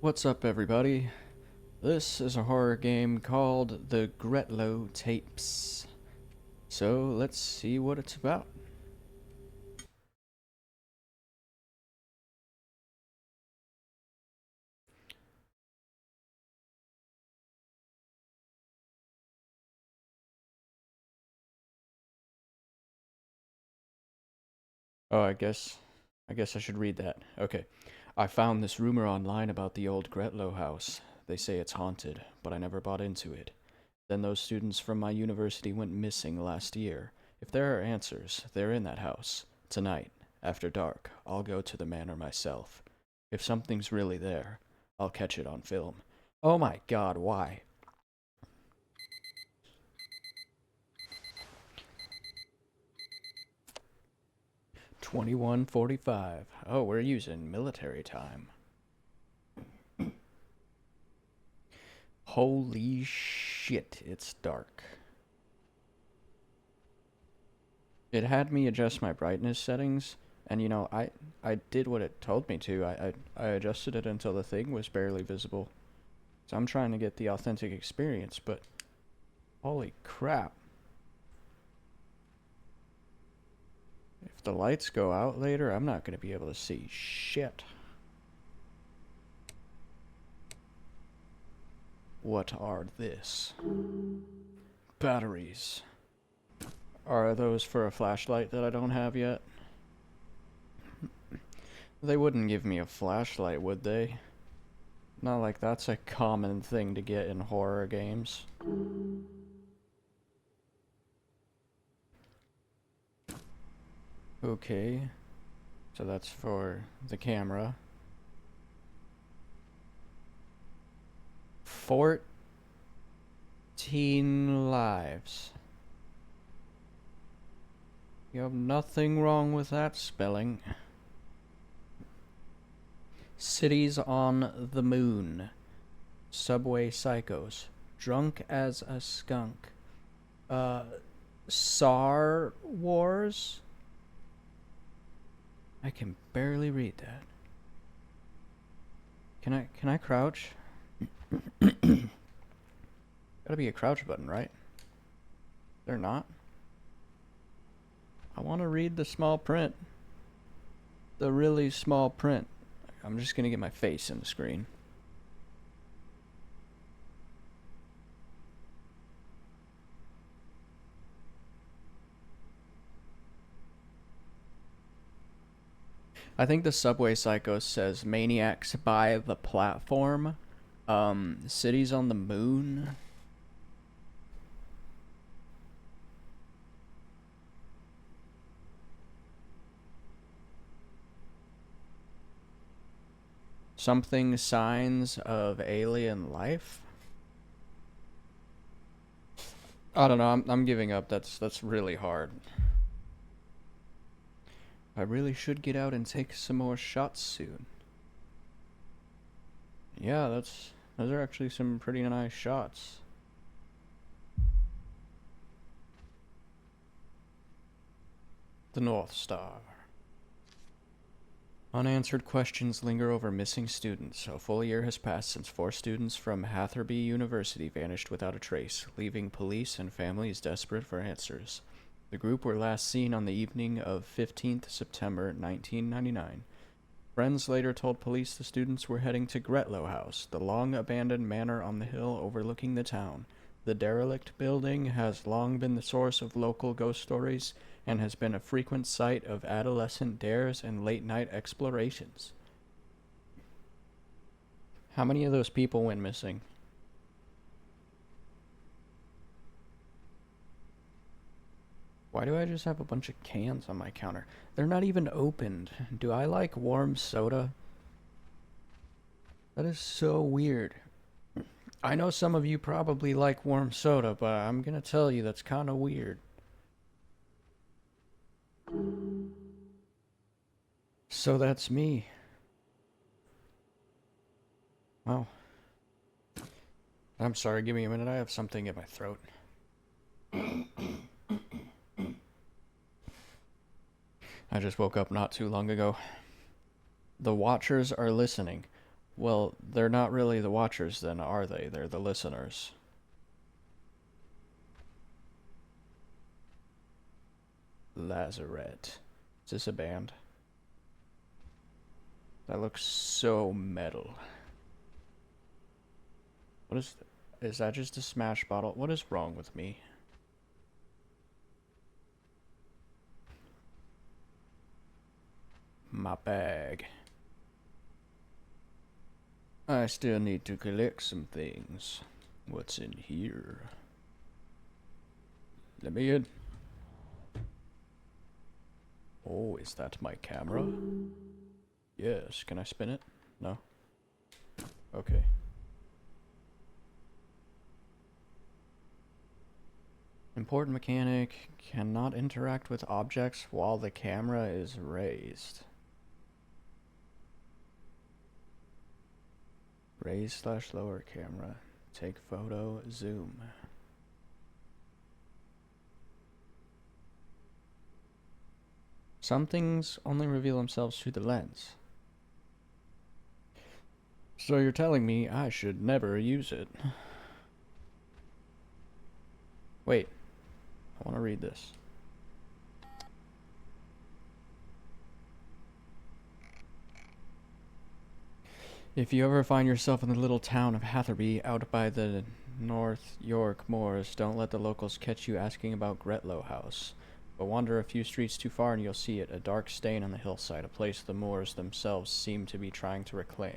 What's up, everybody? This is a horror game called the Gretlow Tapes. So let's see what it's about. Oh, I guess I should read that. Okay. I found this rumor online about the old Gretlow house. They say it's haunted, but I never bought into it. Then those students from my university went missing last year. If there are answers, they're in that house. Tonight, after dark, I'll go to the manor myself. If something's really there, I'll catch it on film. Oh my god, why? 21:45. Oh, we're using military time. Holy shit, it's dark. It had me adjust my brightness settings, and I did what it told me to. I adjusted it until the thing was barely visible. So I'm trying to get the authentic experience, but holy crap. If the lights go out later, I'm not going to be able to see shit. What are this? Batteries. Are those for a flashlight that I don't have yet? They wouldn't give me a flashlight, would they? Not like that's a common thing to get in horror games. Okay, so that's for the camera. 14 lives. You have nothing wrong with that spelling. Cities on the Moon. Subway Psychos. Drunk as a Skunk. Star Wars? I can barely read that. Can I crouch? Gotta be a crouch button, right? They're not. I want to read the small print. The really small print. I'm just gonna get my face in the screen. I think the Subway Psycho says maniacs by the platform. Cities on the Moon. Something signs of alien life. I don't know. I'm giving up. That's really hard. I really should get out and take some more shots soon. Yeah, those are actually some pretty nice shots. The North Star. Unanswered questions linger over missing students. A full year has passed since 4 students from Hatherby University vanished without a trace, leaving police and families desperate for answers. The group were last seen on the evening of 15th September 1999. Friends later told police the students were heading to Gretlow House, the long-abandoned manor on the hill overlooking the town. The derelict building has long been the source of local ghost stories and has been a frequent site of adolescent dares and late-night explorations. How many of those people went missing? Why do I just have a bunch of cans on my counter? They're not even opened. Do I like warm soda? That is so weird. I know some of you probably like warm soda, but I'm gonna tell you that's kind of weird. So that's me. Well, I'm sorry, give me a minute. I have something in my throat. I just woke up not too long ago. The Watchers are listening. Well, they're not really the watchers then, are they? They're the listeners. Lazaret. Is this a band? That looks so metal. What is that just a smash bottle? What is wrong with me? My bag. I still need to collect some things. What's in here? Let me in. Oh, is that my camera? Yes. Can I spin it? No? Okay. Important mechanic cannot interact with objects while the camera is raised. Raise/lower camera. Take photo. Zoom. Some things only reveal themselves through the lens. So you're telling me I should never use it. Wait. I want to read this. If you ever find yourself in the little town of Hatherby out by the North York moors, don't let the locals catch you asking about Gretlow House. But wander a few streets too far and you'll see it, a dark stain on the hillside, a place the moors themselves seem to be trying to reclaim.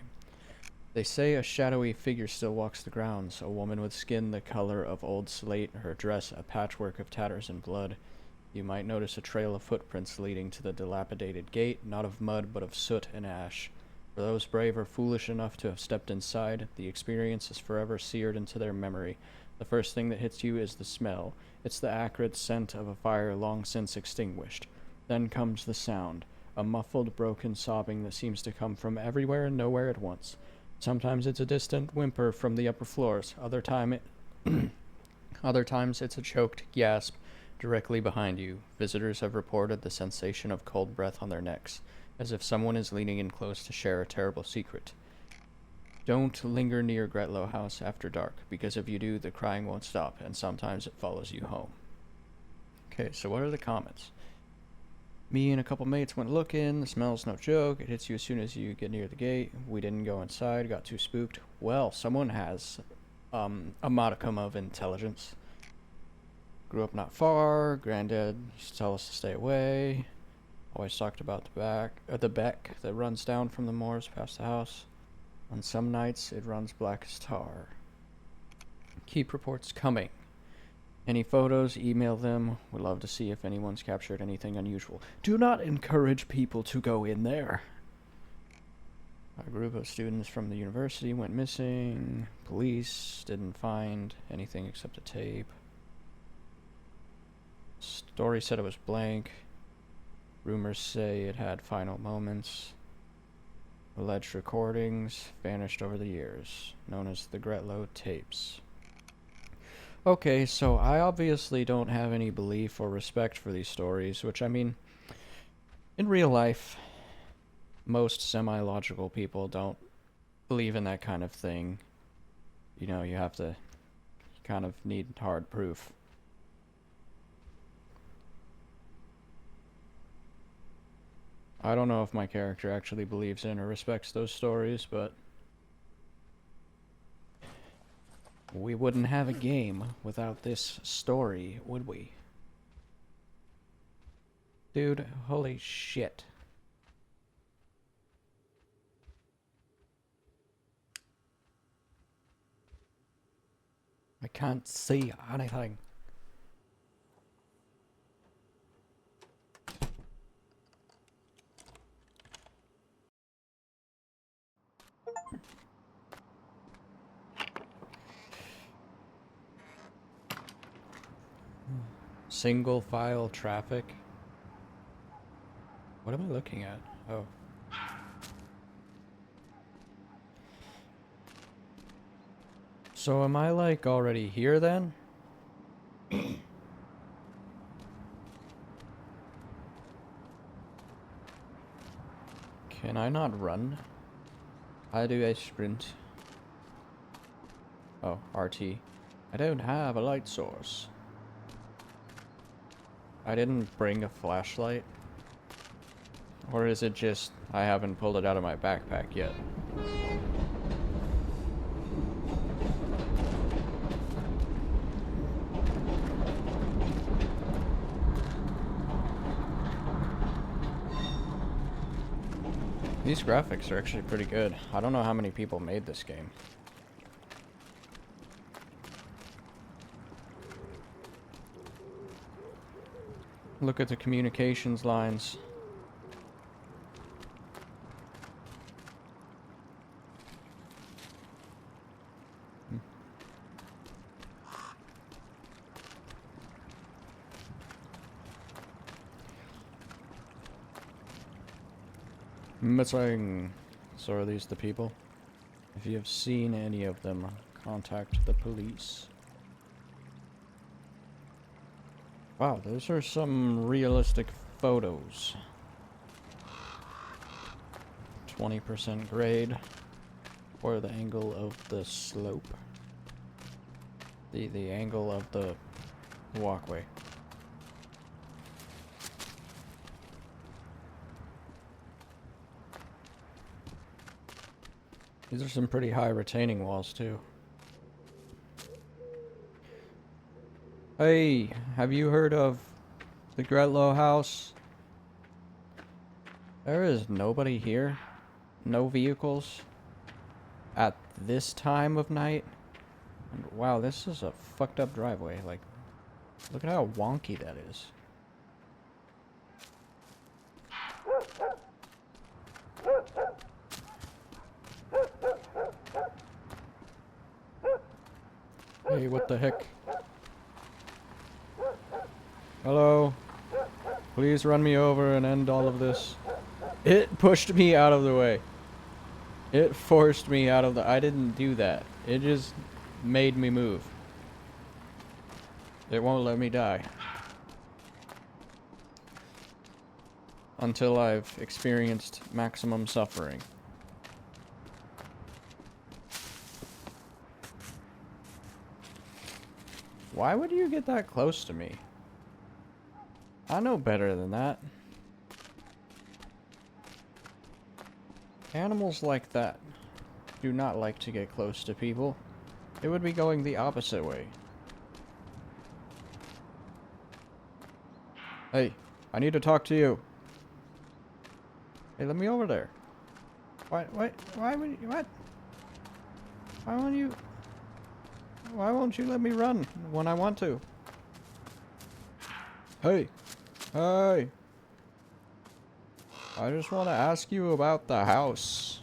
They say a shadowy figure still walks the grounds, a woman with skin the color of old slate, her dress a patchwork of tatters and blood. You might notice a trail of footprints leading to the dilapidated gate, not of mud but of soot and ash. For those brave or foolish enough to have stepped inside, the experience is forever seared into their memory. The first thing that hits you is the smell. It's the acrid scent of a fire long since extinguished. Then comes the sound, a muffled, broken sobbing that seems to come from everywhere and nowhere at once. Sometimes it's a distant whimper from the upper floors. Other times it's a choked gasp directly behind you. Visitors have reported the sensation of cold breath on their necks, as if someone is leaning in close to share a terrible secret. Don't linger near Gretlow House after dark, because if you do, the crying won't stop, and sometimes it follows you home. Okay, so what are the comments? Me and a couple mates went looking. The smell's no joke. It hits you as soon as you get near the gate. We didn't go inside. Got too spooked. Well, someone has a modicum of intelligence. Grew up not far. Granddad used to tell us to stay away. Always talked about the beck that runs down from the moors past the house. On some nights, it runs black as tar. Keep reports coming. Any photos, email them. Would love to see if anyone's captured anything unusual. Do not encourage people to go in there. A group of students from the university went missing. Police didn't find anything except a tape. Story said it was blank. Rumors say it had final moments. Alleged recordings vanished over the years, known as the Gretlow Tapes. Okay, so I obviously don't have any belief or respect for these stories, which, I mean, in real life, most semi-logical people don't believe in that kind of thing. You know, you kind of need hard proof. I don't know if my character actually believes in or respects those stories, but we wouldn't have a game without this story, would we? Dude, holy shit. I can't see anything. Single file traffic. What am I looking at? Oh. So am I like already here then? Can I not run? I do a sprint. Oh, RT. I don't have a light source. I didn't bring a flashlight. Or is it just I haven't pulled it out of my backpack yet? These graphics are actually pretty good. I don't know how many people made this game. Look at the communications lines. Missing. So are these the people? If you have seen any of them, contact the police. Wow, those are some realistic photos. 20% grade or the angle of the slope. The angle of the walkway. These are some pretty high retaining walls too. Hey, have you heard of the Gretlow house? There is nobody here. No vehicles. At this time of night. And wow, this is a fucked up driveway. Like, look at how wonky that is. Hey, what the heck? Hello? Please run me over and end all of this. It pushed me out of the way. It forced me out of the... I didn't do that. It just made me move. It won't let me die. Until I've experienced maximum suffering. Why would you get that close to me? I know better than that. Animals like that do not like to get close to people. It would be going the opposite way. Hey, I need to talk to you. Hey, let me over there. Why would you, what? Why won't you let me run when I want to? Hey. Hey. I just want to ask you about the house.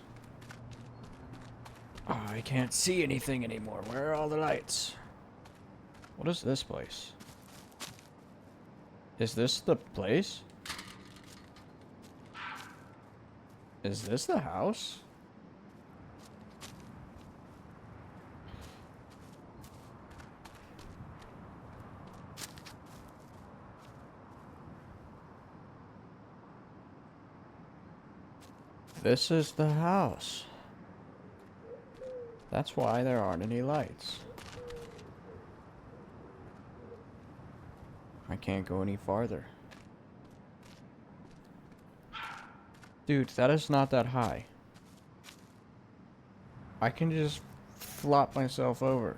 Oh, I can't see anything anymore. Where are all the lights? What is this place? Is this the place? Is this the house? This is the house. That's why there aren't any lights. I can't go any farther. Dude, that is not that high. I can just flop myself over.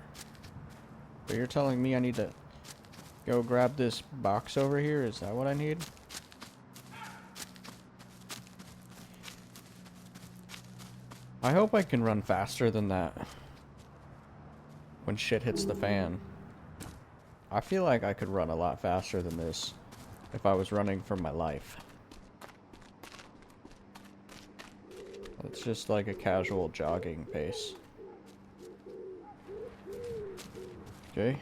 But you're telling me I need to go grab this box over here? Is that what I need? I hope I can run faster than that when shit hits the fan. I feel like I could run a lot faster than this if I was running for my life. It's just like a casual jogging pace. Okay.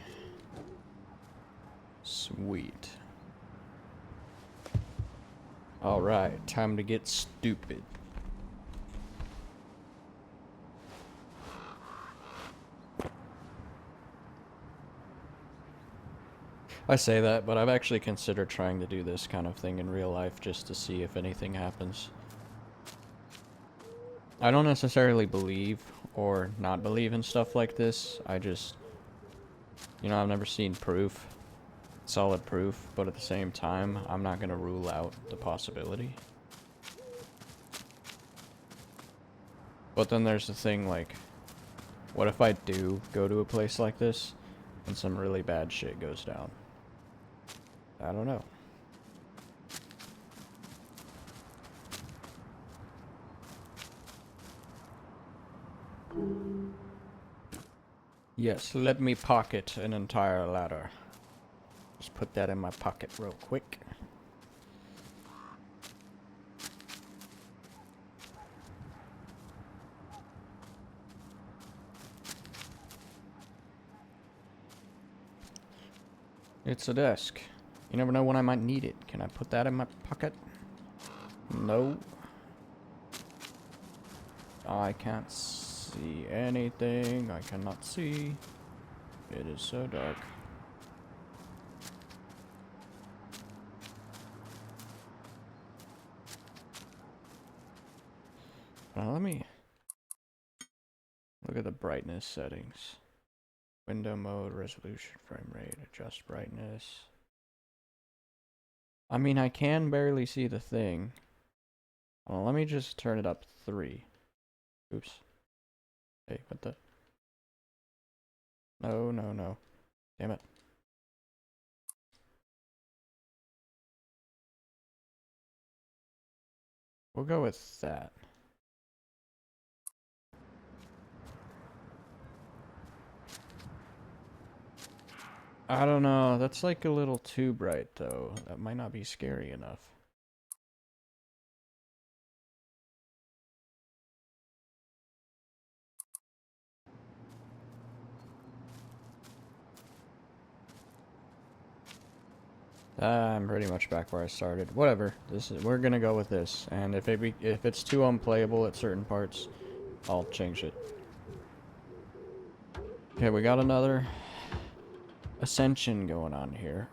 Sweet. Alright, time to get stupid. I say that, but I've actually considered trying to do this kind of thing in real life just to see if anything happens. I don't necessarily believe or not believe in stuff like this. I just, I've never seen proof, solid proof, but at the same time, I'm not gonna rule out the possibility. But then there's the thing, like, what if I do go to a place like this and some really bad shit goes down? I don't know. Yes, let me pocket an entire ladder. Just put that in my pocket real quick. It's a desk. You never know when I might need it. Can I put that in my pocket? No. I can't see anything. I cannot see. It is so dark. Now let me look at the brightness settings. Window mode, resolution, frame rate, adjust brightness. I mean, I can barely see the thing. Well, let me just turn it up 3. Oops. Hey, what the? No, no, no. Damn it. We'll go with that. I don't know. That's like a little too bright, though. That might not be scary enough. I'm pretty much back where I started. Whatever. We're gonna go with this. And if it's too unplayable at certain parts, I'll change it. Okay, we got another ascension going on here.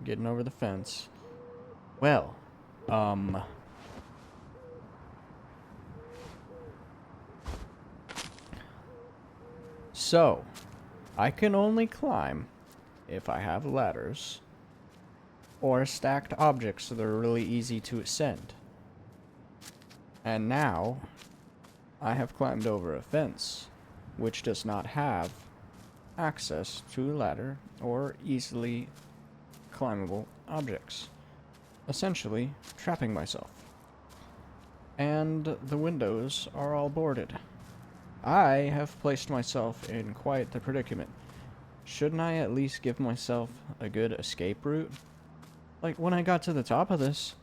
Getting over the fence. Well, so, I can only climb if I have ladders or stacked objects that are really easy to ascend. And now, I have climbed over a fence, which does not have access to a ladder or easily climbable objects, essentially trapping myself. And the windows are all boarded. I have placed myself in quite the predicament. Shouldn't I at least give myself a good escape route? Like, when I got to the top of this,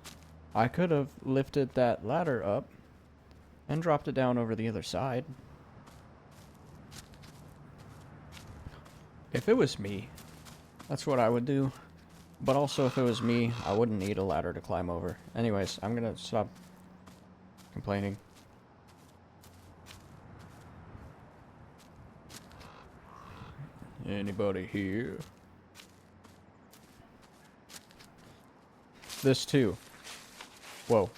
I could have lifted that ladder up and dropped it down over the other side. If it was me, that's what I would do. But also, if it was me, I wouldn't need a ladder to climb over. Anyways, I'm gonna stop complaining. Anybody here? This too. Whoa.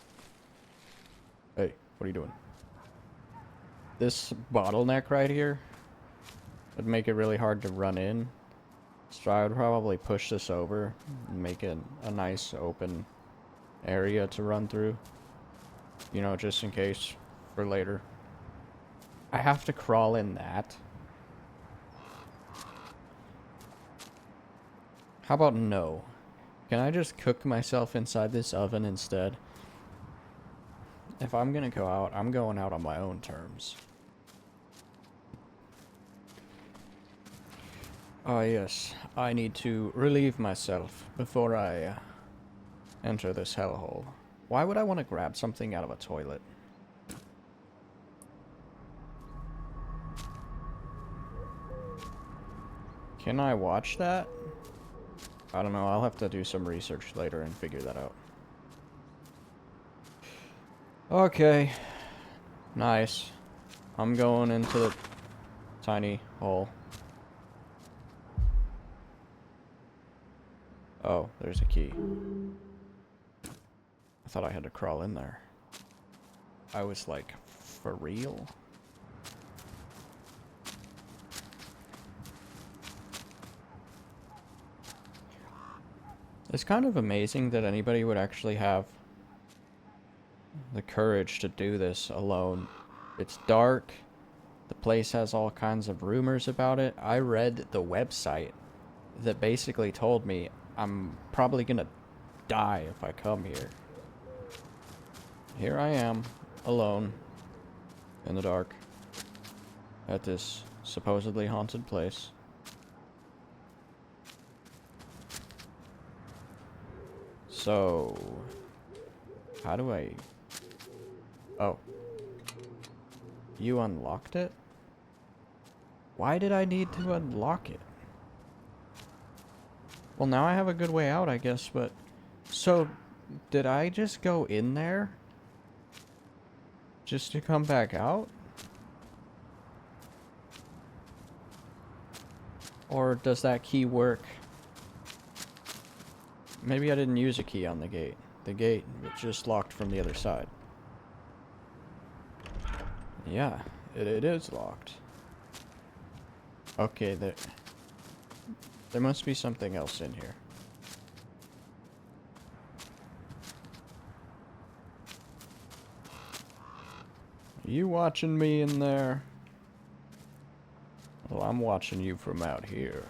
Hey, what are you doing? This bottleneck right here would make it really hard to run in. So I would probably push this over and make it a nice open area to run through. You know, just in case for later. I have to crawl in that. How about no? Can I just cook myself inside this oven instead? If I'm gonna go out, I'm going out on my own terms. Ah, yes. I need to relieve myself before I enter this hellhole. Why would I want to grab something out of a toilet? Can I watch that? I don't know. I'll have to do some research later and figure that out. Okay. Nice. I'm going into the tiny hole. Oh, there's a key. I thought I had to crawl in there. I was like for real? It's kind of amazing that anybody would actually have the courage to do this alone. It's dark. The place has all kinds of rumors about it. I read the website that basically told me I'm probably gonna die if I come here. Here I am, alone, in the dark, at this supposedly haunted place. So, how do I... Oh. You unlocked it? Why did I need to unlock it? Well, now I have a good way out, I guess, but... So, did I just go in there? Just to come back out? Or does that key work? Maybe I didn't use a key on the gate. The gate was just locked from the other side. Yeah, it is locked. Okay, there must be something else in here. Are you watching me in there? Well, I'm watching you from out here.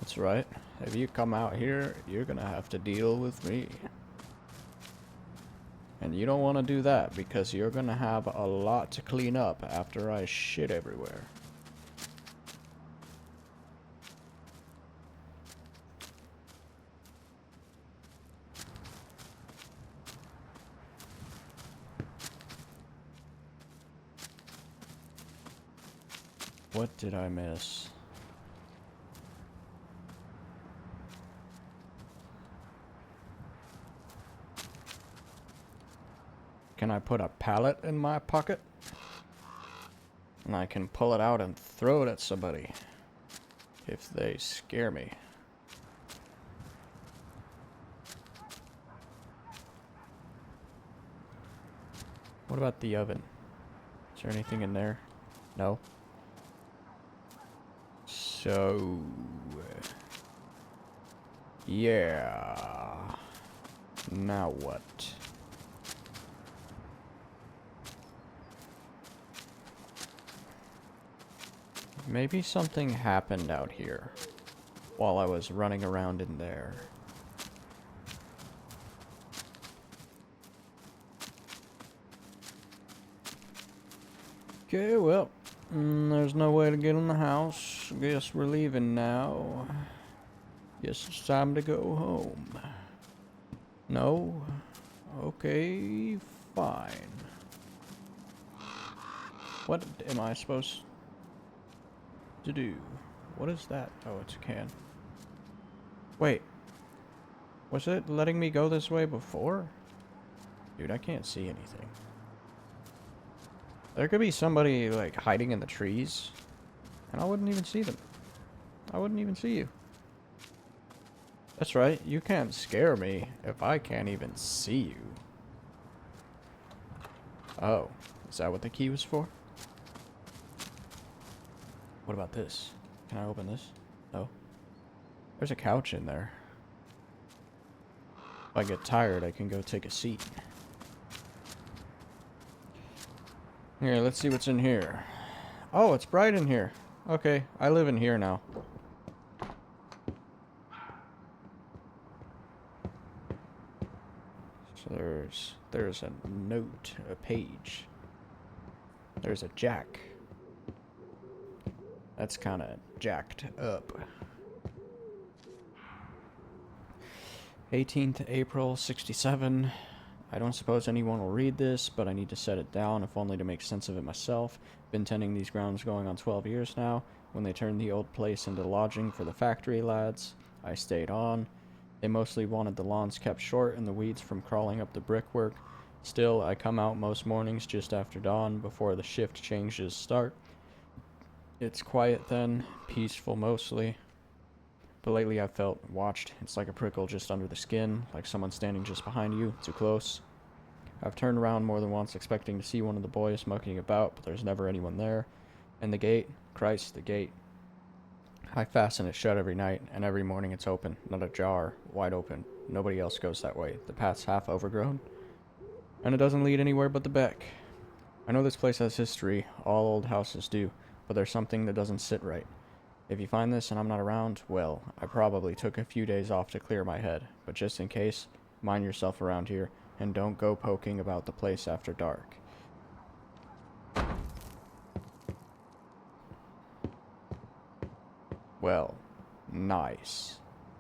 That's right. If you come out here, you're gonna have to deal with me. And you don't want to do that because you're gonna have a lot to clean up after I shit everywhere. What did I miss? Can I put a pallet in my pocket? And I can pull it out and throw it at somebody if they scare me. What about the oven? Is there anything in there? No? So... yeah. Now what? Maybe something happened out here while I was running around in there. Okay, well, there's no way to get in the house. Guess we're leaving now. Guess it's time to go home. No? Okay, fine. What am I supposed to do? What is that? Oh, it's a can. Wait. Was it letting me go this way before? Dude, I can't see anything. There could be somebody, like, hiding in the trees, and I wouldn't even see them. I wouldn't even see you. That's right, you can't scare me if I can't even see you. Oh, is that what the key was for? What about this? Can I open this? No. There's a couch in there. If I get tired, I can go take a seat. Here, let's see what's in here. Oh, it's bright in here. Okay, I live in here now. So there's a note, a page. There's a jack. That's kind of jacked up. 18th April, 67. I don't suppose anyone will read this, but I need to set it down, if only to make sense of it myself. Been tending these grounds going on 12 years now. When they turned the old place into lodging for the factory lads, I stayed on. They mostly wanted the lawns kept short and the weeds from crawling up the brickwork. Still, I come out most mornings just after dawn, before the shift changes start. It's quiet then, peaceful mostly. But lately I've felt watched. It's like a prickle just under the skin, like someone standing just behind you, too close. I've turned around more than once expecting to see one of the boys mucking about, but there's never anyone there. And the gate, Christ, the gate. I fasten it shut every night, and every morning it's open, not ajar, wide open. Nobody else goes that way. The path's half overgrown, and it doesn't lead anywhere but the back. I know this place has history, all old houses do, but there's something that doesn't sit right. If you find this and I'm not around, well, I probably took a few days off to clear my head, but just in case, mind yourself around here, and don't go poking about the place after dark. Well, nice.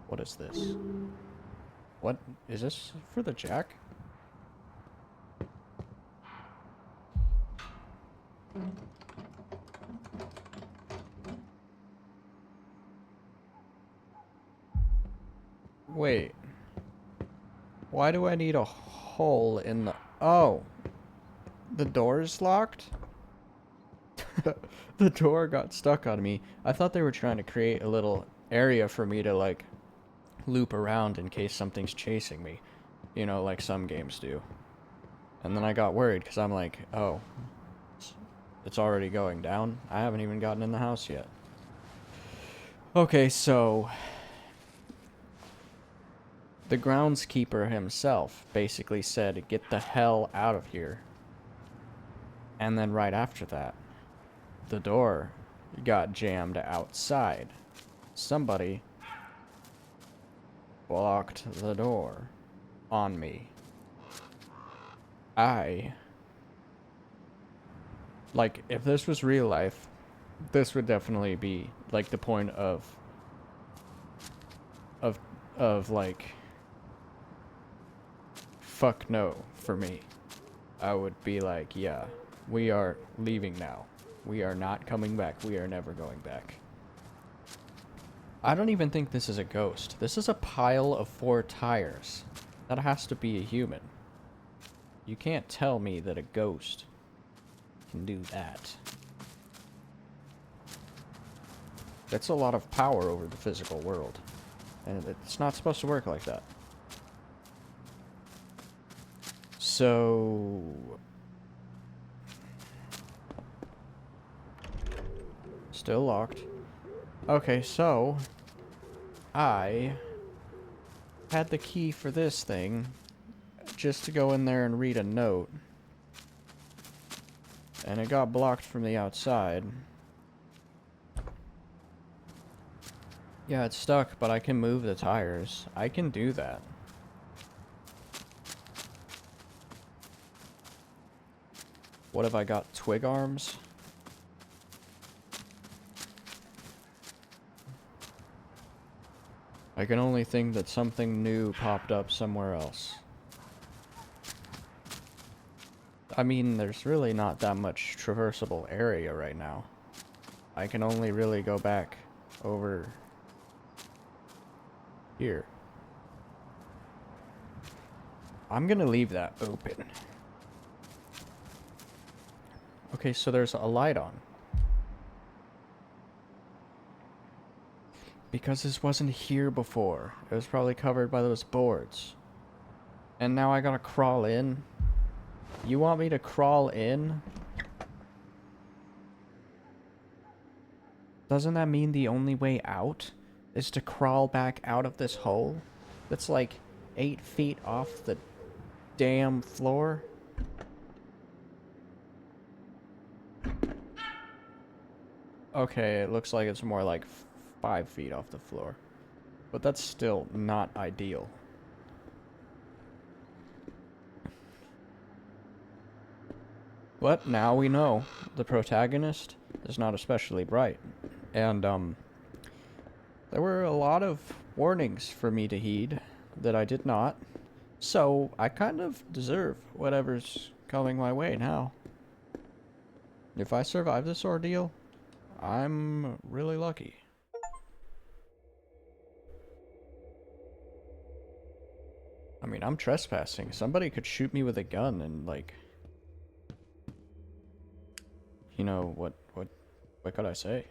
What is this? What? Is this for the jack? Wait. Why do I need a hole in the... Oh. The door is locked? The door got stuck on me. I thought they were trying to create a little area for me to, like, loop around in case something's chasing me. You know, like some games do. And then I got worried because I'm like, oh, it's already going down. I haven't even gotten in the house yet. Okay, so the groundskeeper himself basically said, get the hell out of here. And then right after that, the door got jammed outside. Somebody blocked the door on me. Like, if this was real life, this would definitely be, like, the point of like, fuck no for me. I would be like, yeah, we are leaving now. We are not coming back. We are never going back. I don't even think this is a ghost. This is a pile of 4 tires. That has to be a human. You can't tell me that a ghost can do that. That's a lot of power over the physical world. And it's not supposed to work like that. So... still locked. Okay, so... I had the key for this thing just to go in there and read a note. And it got blocked from the outside. Yeah, it's stuck, but I can move the tires. I can do that. What have I got? Twig arms? I can only think that something new popped up somewhere else. I mean, there's really not that much traversable area right now. I can only really go back over here. I'm gonna leave that open. Okay, so there's a light on. Because this wasn't here before. It was probably covered by those boards. And now I gotta crawl in. You want me to crawl in? Doesn't that mean the only way out is to crawl back out of this hole that's like 8 feet off the damn floor? Okay, it looks like it's more like 5 feet off the floor. But that's still not ideal. But now we know the protagonist is not especially bright. And, there were a lot of warnings for me to heed that I did not. So, I kind of deserve whatever's coming my way now. If I survive this ordeal, I'm really lucky. I mean, I'm trespassing. Somebody could shoot me with a gun and, like... You know, what could I say?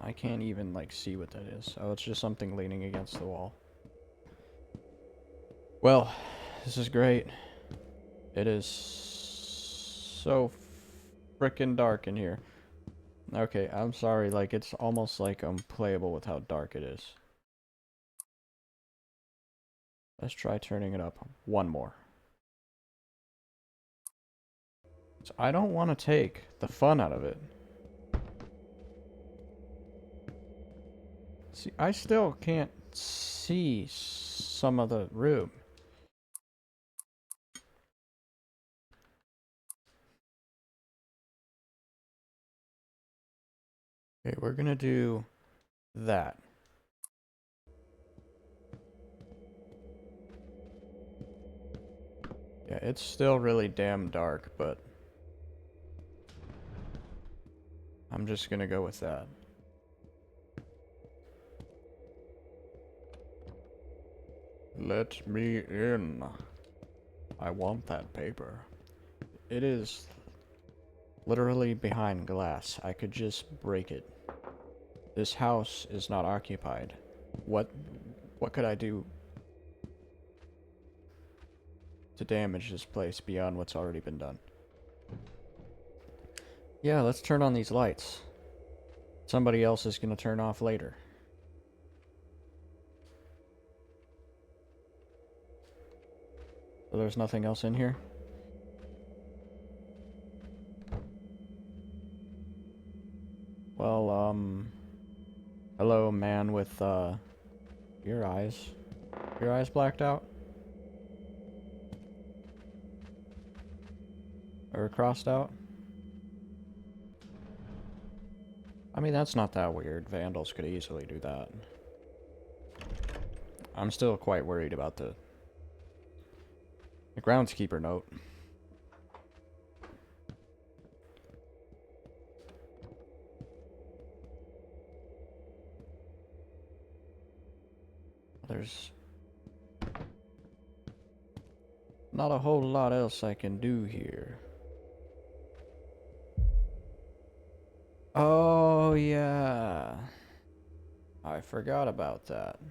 I can't even, like, see what that is. Oh, it's just something leaning against the wall. Well, this is great. It is so frickin' dark in here. Okay, I'm sorry, like, it's almost like unplayable with how dark it is. Let's try turning it up one more. So I don't want to take the fun out of it. See, I still can't see some of the room. Okay, we're gonna do that. Yeah, it's still really damn dark, but I'm just gonna go with that. Let me in. I want that paper. It is literally behind glass. I could just break it. This house is not occupied. What could I do to damage this place beyond what's already been done? Yeah, let's turn on these lights. Somebody else is gonna turn off later. So there's nothing else in here? Well, hello, man with, your eyes. Your eyes blacked out? Or crossed out? I mean, that's not that weird. Vandals could easily do that. I'm still quite worried about the groundskeeper note. There's not a whole lot else I can do here. Oh, yeah. I forgot about that.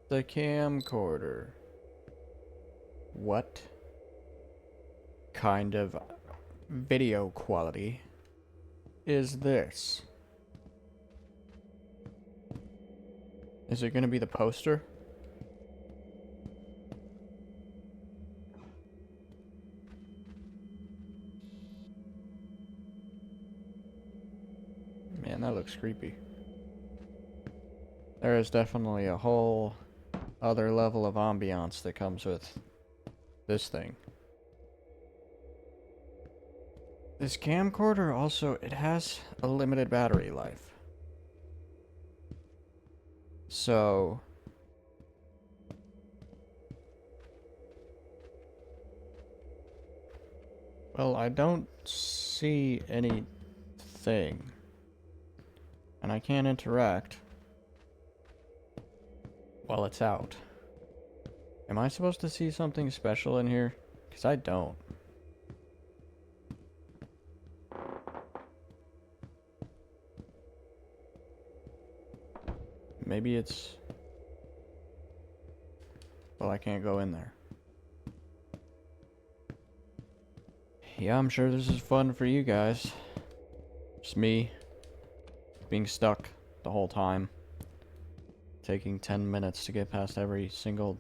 The camcorder. What kind of video quality is this? Is it gonna be the poster? Man, that looks creepy. There is definitely a whole other level of ambiance that comes with this thing. This camcorder also, it has a limited battery life. So well, I don't see anything. And I can't interact while it's out. Am I supposed to see something special in here? Because I don't. Maybe it's... Well, I can't go in there. Yeah, I'm sure this is fun for you guys. Just me being stuck the whole time. Taking 10 minutes to get past every single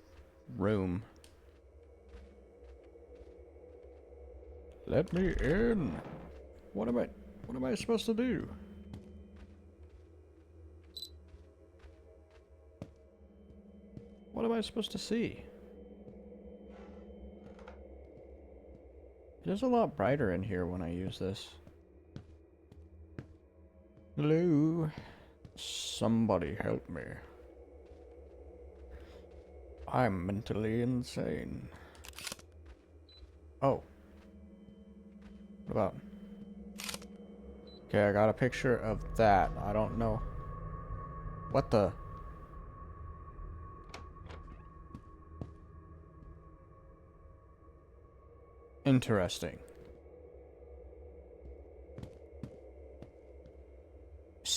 room. Let me in. What am I supposed to do? What am I supposed to see? It is a lot brighter in here when I use this. Hello? Somebody help me. I'm mentally insane. Oh. What about... Okay, I got a picture of that. I don't know. What the... Interesting.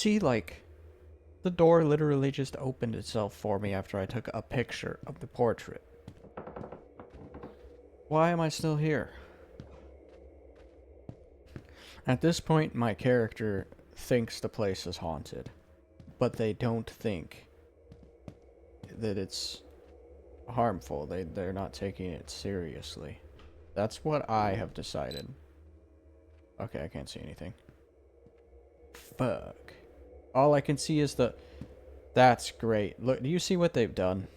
see, like, the door literally just opened itself for me after I took a picture of the portrait. Why am I still here? At this point, my character thinks the place is haunted, but they don't think that it's harmful. They're not taking it seriously. That's what I have decided. Okay, I can't see anything. Fuck. All I can see is the... That's great. Look, do you see what they've done?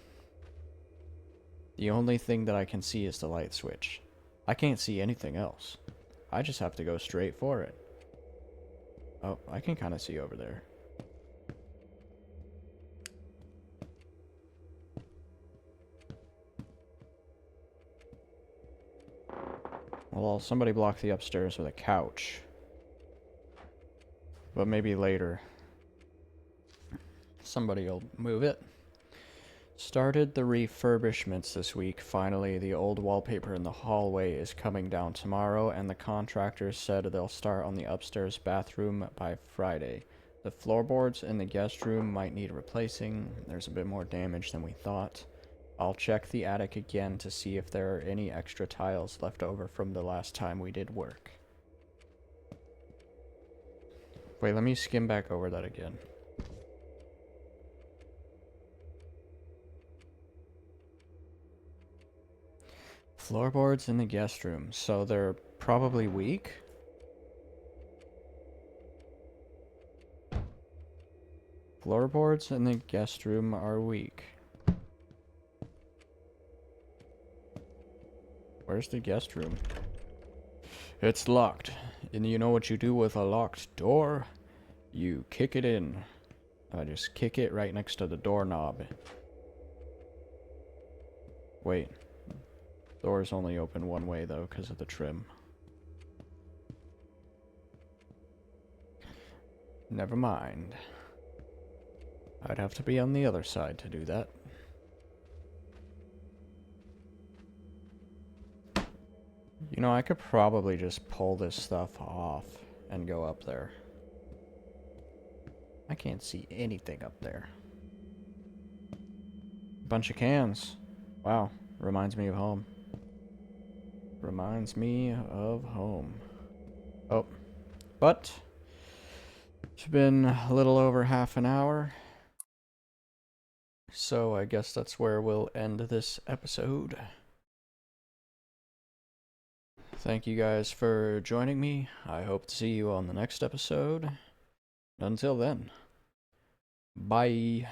The only thing that I can see is the light switch. I can't see anything else. I just have to go straight for it. Oh, I can kind of see over there. Well, somebody blocked the upstairs with a couch. But maybe later. Somebody will move it. Started the refurbishments this week. Finally, the old wallpaper in the hallway is coming down tomorrow, and the contractors said they'll start on the upstairs bathroom by Friday. The floorboards in the guest room might need replacing. There's a bit more damage than we thought. I'll check the attic again to see if there are any extra tiles left over from the last time we did work. Wait, let me skim back over that again. Floorboards in the guest room, so they're probably weak? Floorboards in the guest room are weak. Where's the guest room? It's locked. And you know what you do with a locked door? You kick it in. I just kick it right next to the doorknob. Wait. Door's only open one way though, because of the trim. Never mind. I'd have to be on the other side to do that. You know, I could probably just pull this stuff off and go up there. I can't see anything up there. Bunch of cans. Wow, reminds me of home. Reminds me of home. Oh, but it's been a little over half an hour. So I guess that's where we'll end this episode. Thank you guys for joining me. I hope to see you on the next episode. Until then, bye.